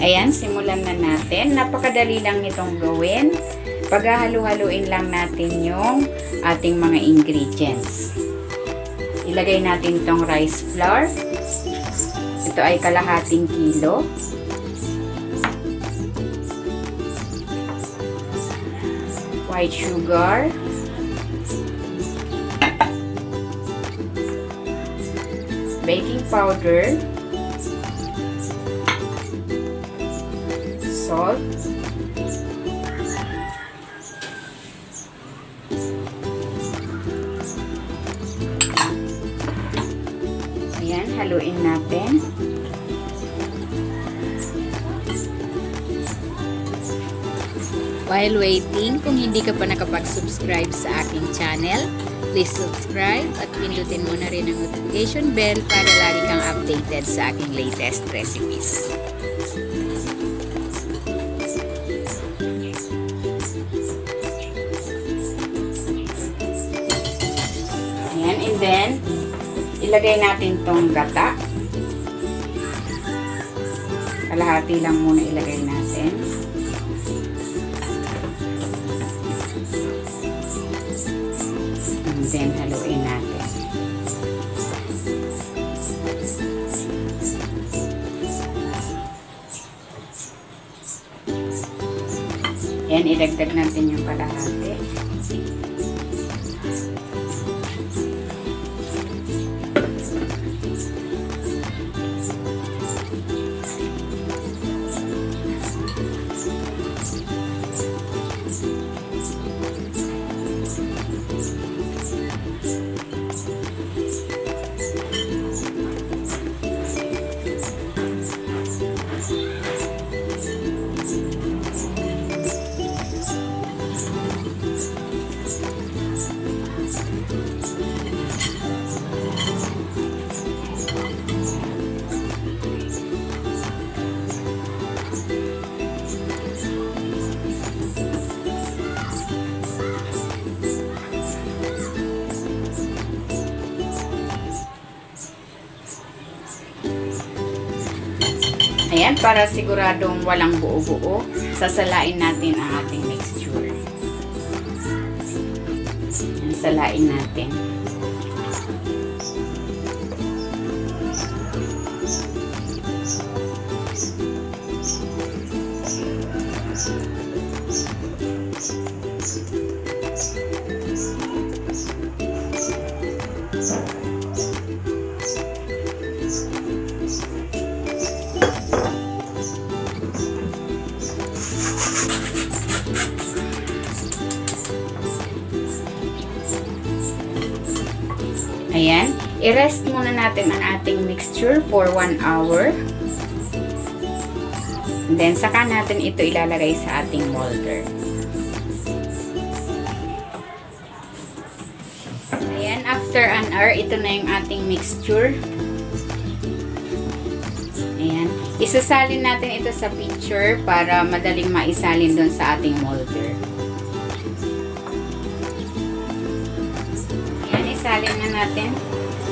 Ayan, simulan na natin. Napakadali lang nitong gawin. Paghahalu-haluin lang natin yung ating mga ingredients. Ilagay natin itong rice flour. Ito ay kalahating kilo. White sugar. Baking powder. Salt. Ayan, haluin natin. While waiting, kung hindi ka pa nakapag-subscribe sa aking channel, please subscribe at pindutin mo na rin ang notification bell para lagi kang updated sa aking latest recipes. Ayan, and then, ilagay natin tong gata. Kalahati lang muna ilagay natin. And then, haluin natin. Ayan, idagdag natin yung kalahati. Ayan, para siguradong walang buo-buo, sasalain natin ang ating mixture. Ayan, salain natin. Ayan, i-rest muna natin ang ating mixture for 1 hour. And then, saka natin ito ilalagay sa ating molder. Ayan, after an hour, ito na yung ating mixture. Ayan, isasalin natin ito sa pitcher para madaling maisalin doon sa ating molder. Isalin na natin.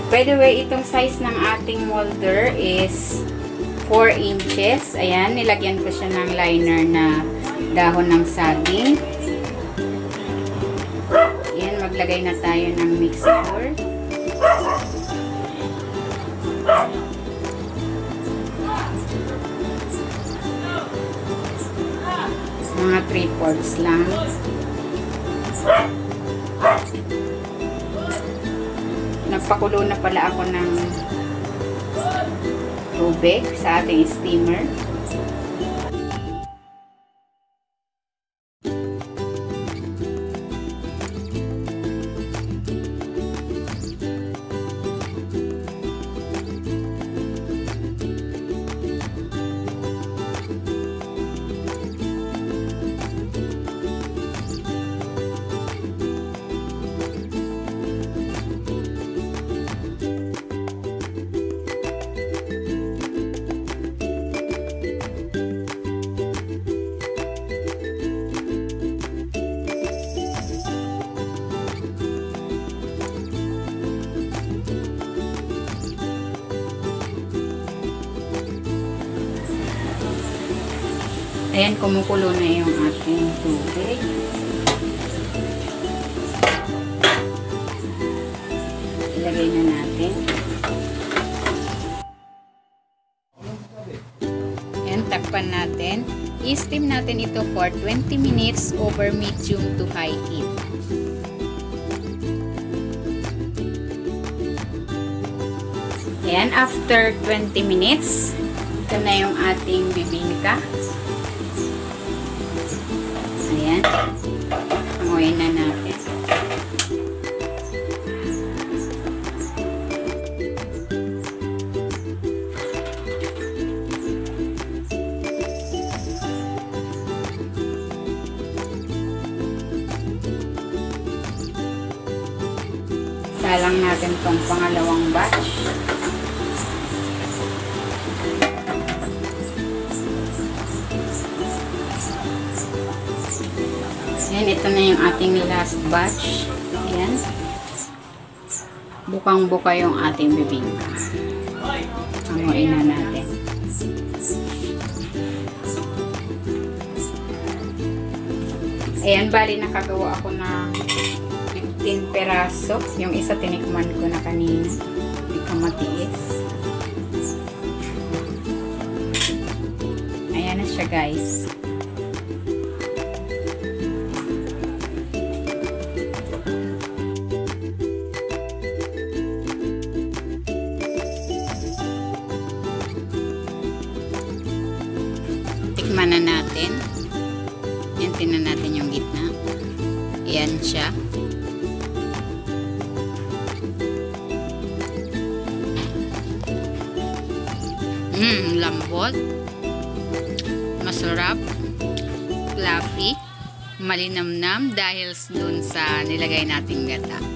By the way, itong size ng ating molder is 4 inches. Ayan, nilagyan ko siya ng liner na dahon ng saging. Ayan, maglagay na tayo ng mixture. Mga 3/4 lang. Nagpakulo na pala ako ng tubig sa ating steamer. Ayan, kumukulo na yung ating tubig. Ilagay na natin. Ayan, takpan natin. I-steam natin ito for 20 minutes over medium to high heat. Ayan, after 20 minutes, ito na yung ating bibingka. Ayan. Panguyin na natin. Salang natin tong pangalawang batch. Ayan, ito na yung ating last batch. Ayan. Bukang-buka yung ating bibingka. Hanguin na natin. Ayan, bali nakagawa ako ng 15 peraso. Yung isa tinikman ko na kanina. Hindi ka matiis. Ayan na siya, guys. Tikman na natin. Yan, tinan natin yung gitna. Ayan siya. Lambot. Masarap. Fluffy. Malinamnam dahil dun sa nilagay nating gata.